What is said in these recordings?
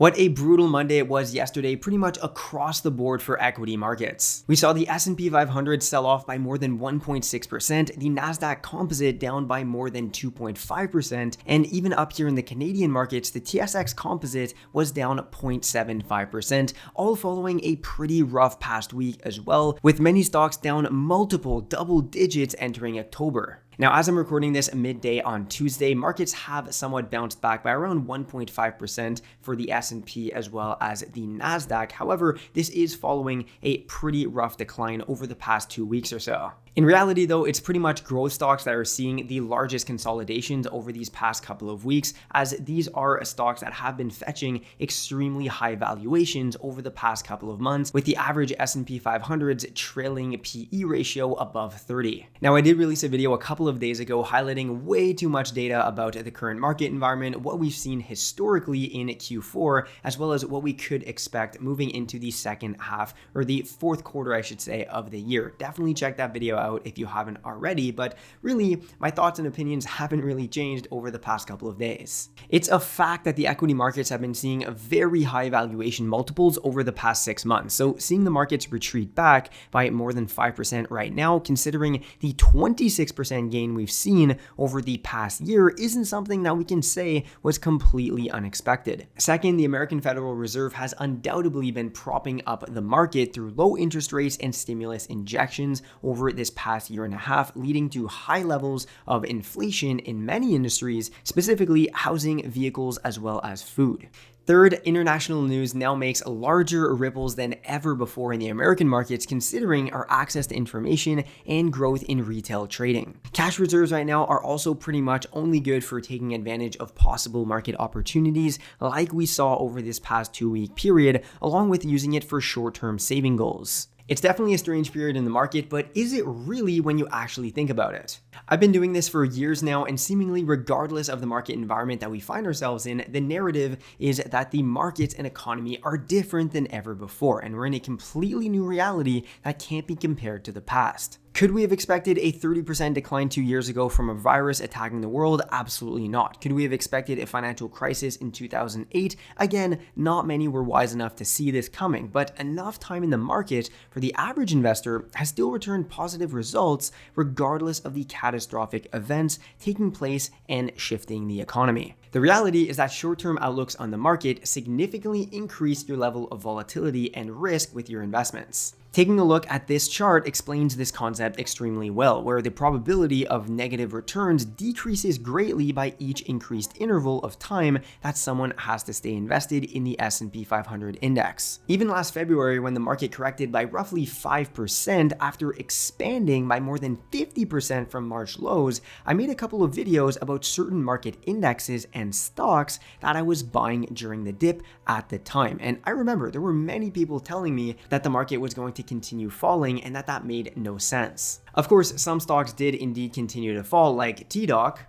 What a brutal Monday it was yesterday, pretty much across the board for equity markets. We saw the S&P 500 sell off by more than 1.6%, the Nasdaq Composite down by more than 2.5%, and even up here in the Canadian markets, the TSX Composite was down 0.75%, all following a pretty rough past week as well, with many stocks down multiple double digits entering October. Now, as I'm recording this midday on Tuesday, markets have somewhat bounced back by around 1.5% for the S&P as well as the Nasdaq. However, this is following a pretty rough decline over the past 2 weeks or so. In reality, though, it's pretty much growth stocks that are seeing the largest consolidations over these past couple of weeks, as these are stocks that have been fetching extremely high valuations over the past couple of months, with the average S&P 500's trailing PE ratio above 30. Now, I did release a video a couple of days ago highlighting way too much data about the current market environment, what we've seen historically in Q4, as well as what we could expect moving into the second half, or the fourth quarter, I should say, of the year. Definitely check that video out if you haven't already, but really, my thoughts and opinions haven't really changed over the past couple of days. It's a fact that the equity markets have been seeing very high valuation multiples over the past 6 months. So seeing the markets retreat back by more than 5% right now, considering the 26% gain we've seen over the past year, isn't something that we can say was completely unexpected. Second, the American Federal Reserve has undoubtedly been propping up the market through low interest rates and stimulus injections over this past year and a half, leading to high levels of inflation in many industries, specifically housing, vehicles, as well as food. Third, international news now makes larger ripples than ever before in the American markets, considering our access to information and growth in retail trading. Cash reserves right now are also pretty much only good for taking advantage of possible market opportunities like we saw over this past 2-week period, along with using it for short-term saving goals. It's definitely a strange period in the market, but is it really when you actually think about it? I've been doing this for years now, and seemingly regardless of the market environment that we find ourselves in, the narrative is that the markets and economy are different than ever before, and we're in a completely new reality that can't be compared to the past. Could we have expected a 30% decline 2 years ago from a virus attacking the world? Absolutely not. Could we have expected a financial crisis in 2008? Again, not many were wise enough to see this coming, but enough time in the market for the average investor has still returned positive results regardless of the catastrophic events taking place and shifting the economy. The reality is that short-term outlooks on the market significantly increase your level of volatility and risk with your investments. Taking a look at this chart explains this concept extremely well, where the probability of negative returns decreases greatly by each increased interval of time that someone has to stay invested in the S&P 500 index. Even last February, when the market corrected by roughly 5% after expanding by more than 50% from March lows, I made a couple of videos about certain market indexes and stocks that I was buying during the dip at the time. And I remember there were many people telling me that the market was going to continue falling and that made no sense. Of course, some stocks did indeed continue to fall, like TDOC,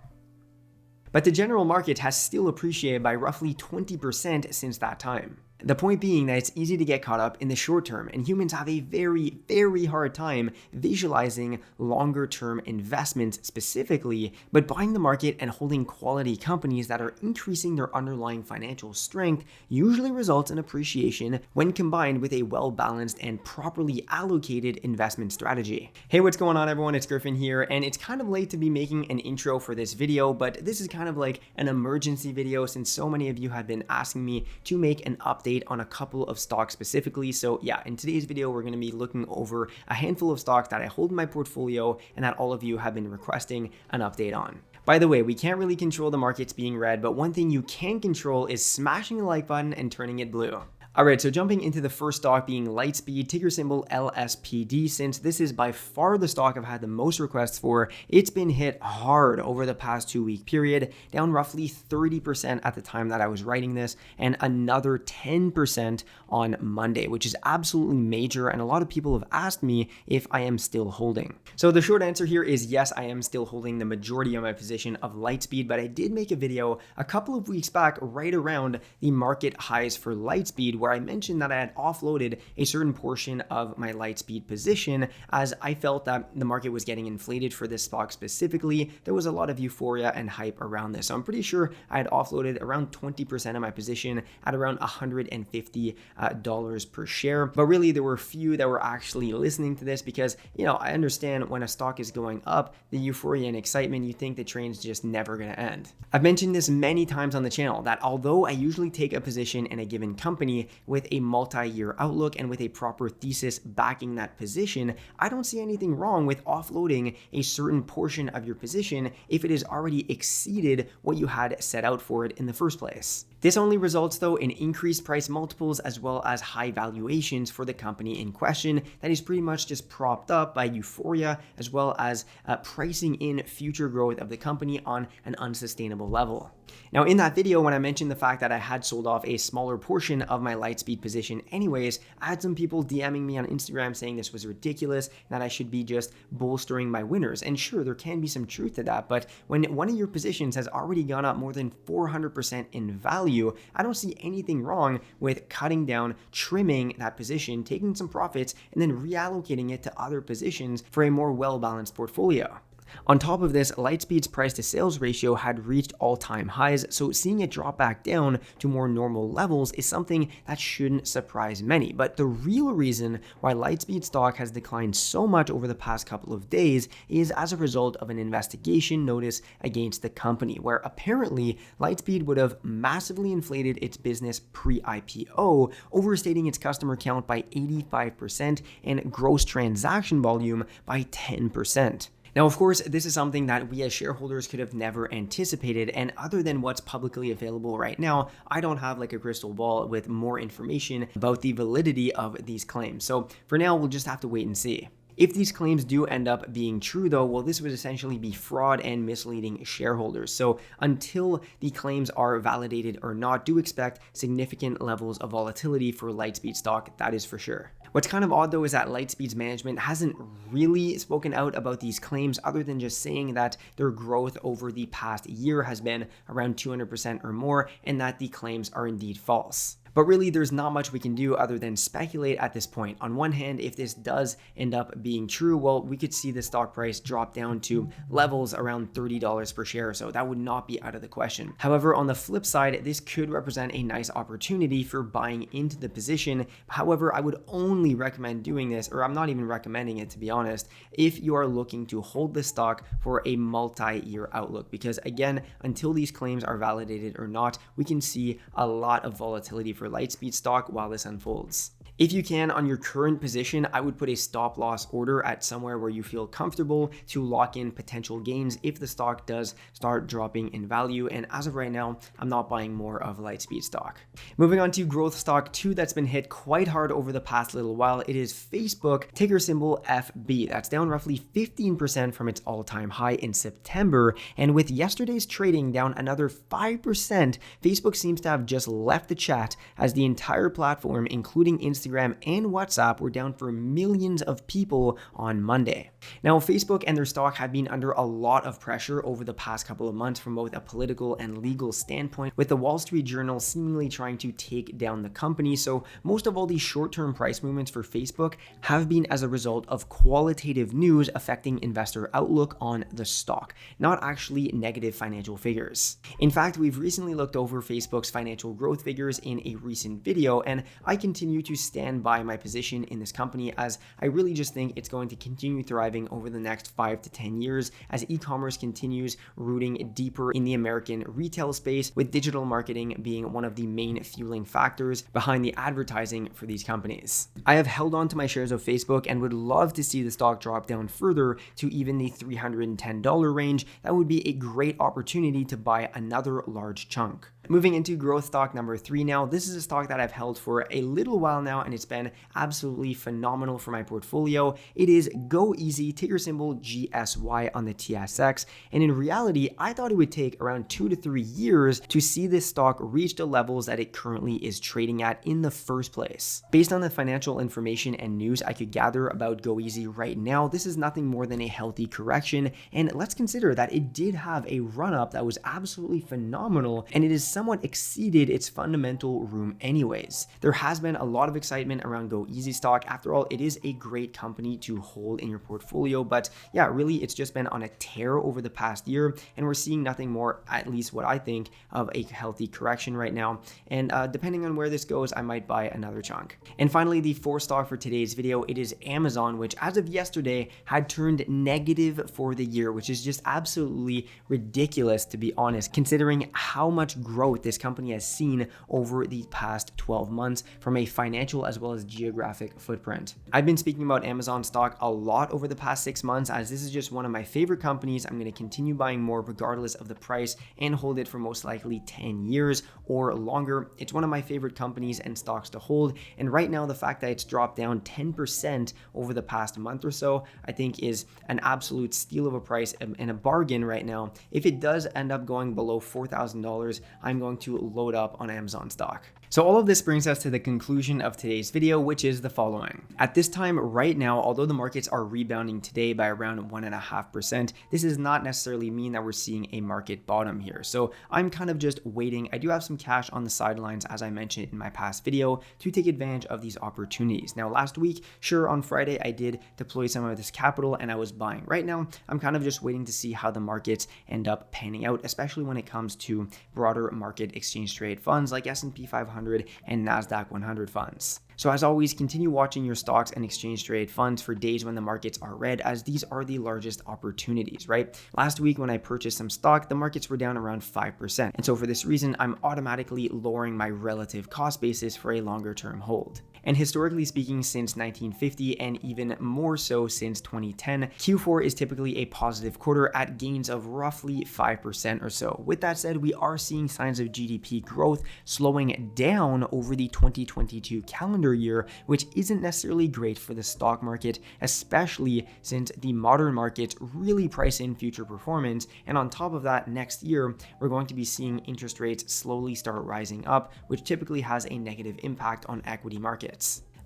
but the general market has still appreciated by roughly 20% since that time. The point being that it's easy to get caught up in the short term, and humans have a very, very hard time visualizing longer term investments specifically, but buying the market and holding quality companies that are increasing their underlying financial strength usually results in appreciation when combined with a well-balanced and properly allocated investment strategy. Hey, what's going on everyone? It's Griffin here, and it's kind of late to be making an intro for this video, but this is kind of like an emergency video since so many of you have been asking me to make an update on a couple of stocks specifically. So yeah, in today's video, we're going to be looking over a handful of stocks that I hold in my portfolio and that all of you have been requesting an update on. By the way, we can't really control the markets being red, but one thing you can control is smashing the like button and turning it blue. Alright, so jumping into the first stock being Lightspeed, ticker symbol LSPD. Since this is by far the stock I've had the most requests for, it's been hit hard over the past 2-week period, down roughly 30% at the time that I was writing this, and another 10% on Monday, which is absolutely major, and a lot of people have asked me if I am still holding. So the short answer here is yes, I am still holding the majority of my position of Lightspeed, but I did make a video a couple of weeks back right around the market highs for Lightspeed, where I mentioned that I had offloaded a certain portion of my Lightspeed position as I felt that the market was getting inflated for this stock specifically. There was a lot of euphoria and hype around this. So I'm pretty sure I had offloaded around 20% of my position at around $150 per share. But really, there were few that were actually listening to this because, I understand when a stock is going up, the euphoria and excitement, you think the train's just never going to end. I've mentioned this many times on the channel that although I usually take a position in a given company with a multi-year outlook and with a proper thesis backing that position, I don't see anything wrong with offloading a certain portion of your position if it has already exceeded what you had set out for it in the first place. This only results though in increased price multiples as well as high valuations for the company in question that is pretty much just propped up by euphoria as well as pricing in future growth of the company on an unsustainable level. Now in that video, when I mentioned the fact that I had sold off a smaller portion of my Lightspeed position anyways, I had some people DMing me on Instagram saying this was ridiculous, that I should be just bolstering my winners. And sure, there can be some truth to that, but when one of your positions has already gone up more than 400% in value, I don't see anything wrong with cutting down, trimming that position, taking some profits, and then reallocating it to other positions for a more well-balanced portfolio. On top of this, Lightspeed's price to sales ratio had reached all-time highs, so seeing it drop back down to more normal levels is something that shouldn't surprise many. But the real reason why Lightspeed stock has declined so much over the past couple of days is as a result of an investigation notice against the company, where apparently Lightspeed would have massively inflated its business pre-IPO, overstating its customer count by 85% and gross transaction volume by 10%. Now, of course, this is something that we as shareholders could have never anticipated, and other than what's publicly available right now, I don't have like a crystal ball with more information about the validity of these claims. So for now, we'll just have to wait and see. If these claims do end up being true though, well, this would essentially be fraud and misleading shareholders. So until the claims are validated or not, do expect significant levels of volatility for Lightspeed stock, that is for sure. What's kind of odd though is that Lightspeed's management hasn't really spoken out about these claims other than just saying that their growth over the past year has been around 200% or more and that the claims are indeed false. But really, there's not much we can do other than speculate at this point. On one hand, if this does end up being true, well, we could see the stock price drop down to levels around $30 per share, so that would not be out of the question. However, on the flip side, this could represent a nice opportunity for buying into the position. However, I would only recommend doing this, or I'm not even recommending it to be honest, if you are looking to hold the stock for a multi-year outlook. Because again, until these claims are validated or not, we can see a lot of volatility for Lightspeed stock while this unfolds. If you can, on your current position, I would put a stop loss order at somewhere where you feel comfortable to lock in potential gains if the stock does start dropping in value. And as of right now, I'm not buying more of Lightspeed stock. Moving on to growth stock 2 that's been hit quite hard over the past little while. It is Facebook, ticker symbol FB. That's down roughly 15% from its all-time high in September. And with yesterday's trading down another 5%, Facebook seems to have just left the chat as the entire platform, including Instagram and WhatsApp, were down for millions of people on Monday. Now, Facebook and their stock have been under a lot of pressure over the past couple of months from both a political and legal standpoint, with the Wall Street Journal seemingly trying to take down the company. So most of all these short-term price movements for Facebook have been as a result of qualitative news affecting investor outlook on the stock, not actually negative financial figures. In fact, we've recently looked over Facebook's financial growth figures in a recent video, and I continue to stand by my position in this company as I really just think it's going to continue thriving over the next 5 to 10 years as e-commerce continues rooting deeper in the American retail space, with digital marketing being one of the main fueling factors behind the advertising for these companies. I have held on to my shares of Facebook and would love to see the stock drop down further to even the $310 range. That would be a great opportunity to buy another large chunk. Moving into growth stock number 3 now. This is a stock that I've held for a little while now, and it's been absolutely phenomenal for my portfolio. It is GoEasy, ticker symbol GSY on the TSX. And in reality, I thought it would take around 2 to 3 years to see this stock reach the levels that it currently is trading at in the first place. Based on the financial information and news I could gather about GoEasy right now, this is nothing more than a healthy correction. And let's consider that it did have a run up that was absolutely phenomenal, and it is somewhat exceeded its fundamental room anyways. There has been a lot of excitement around Go Easy stock. After all, it is a great company to hold in your portfolio, but yeah, really it's just been on a tear over the past year, and we're seeing nothing more, at least what I think, of a healthy correction right now. And depending on where this goes, I might buy another chunk. And finally, the fourth stock for today's video, it is Amazon, which as of yesterday had turned negative for the year, which is just absolutely ridiculous, to be honest, considering how much growth this company has seen over the past 12 months from a financial as well as geographic footprint. I've been speaking about Amazon stock a lot over the past 6 months, as this is just one of my favorite companies. I'm going to continue buying more regardless of the price and hold it for most likely 10 years or longer. It's one of my favorite companies and stocks to hold, and right now the fact that it's dropped down 10% over the past month or so, I think is an absolute steal of a price and a bargain right now. If it does end up going below $4,000, I'm going to load up on Amazon stock. So all of this brings us to the conclusion of today's video, which is the following. At this time right now, although the markets are rebounding today by around 1.5%, this does not necessarily mean that we're seeing a market bottom here. So I'm kind of just waiting. I do have some cash on the sidelines, as I mentioned in my past video, to take advantage of these opportunities. Now, last week, sure, on Friday, I did deploy some of this capital and I was buying. Right now, I'm kind of just waiting to see how the markets end up panning out, especially when it comes to broader market exchange trade funds like S&P 500 and NASDAQ 100 funds. So as always, continue watching your stocks and exchange trade funds for days when the markets are red, as these are the largest opportunities, right? Last week when I purchased some stock, the markets were down around 5%. And so for this reason, I'm automatically lowering my relative cost basis for a longer term hold. And historically speaking, since 1950 and even more so since 2010, Q4 is typically a positive quarter at gains of roughly 5% or so. With that said, we are seeing signs of GDP growth slowing down over the 2022 calendar year, which isn't necessarily great for the stock market, especially since the modern markets really price in future performance. And on top of that, next year, we're going to be seeing interest rates slowly start rising up, which typically has a negative impact on equity markets.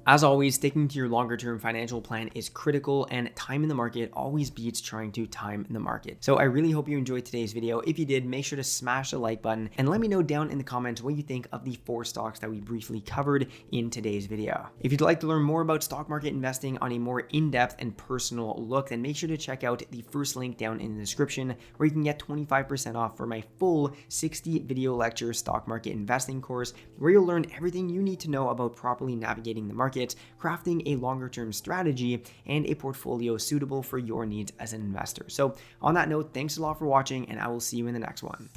As always, sticking to your longer term financial plan is critical, and time in the market always beats trying to time in the market. So I really hope you enjoyed today's video. If you did, make sure to smash the like button and let me know down in the comments what you think of the 4 stocks that we briefly covered in today's video. If you'd like to learn more about stock market investing on a more in-depth and personal look, then make sure to check out the first link down in the description, where you can get 25% off for my full 60 video lecture stock market investing course, where you'll learn everything you need to know about properly navigating the market, crafting a longer term strategy, and a portfolio suitable for your needs as an investor. So on that note, thanks a lot for watching, and I will see you in the next one.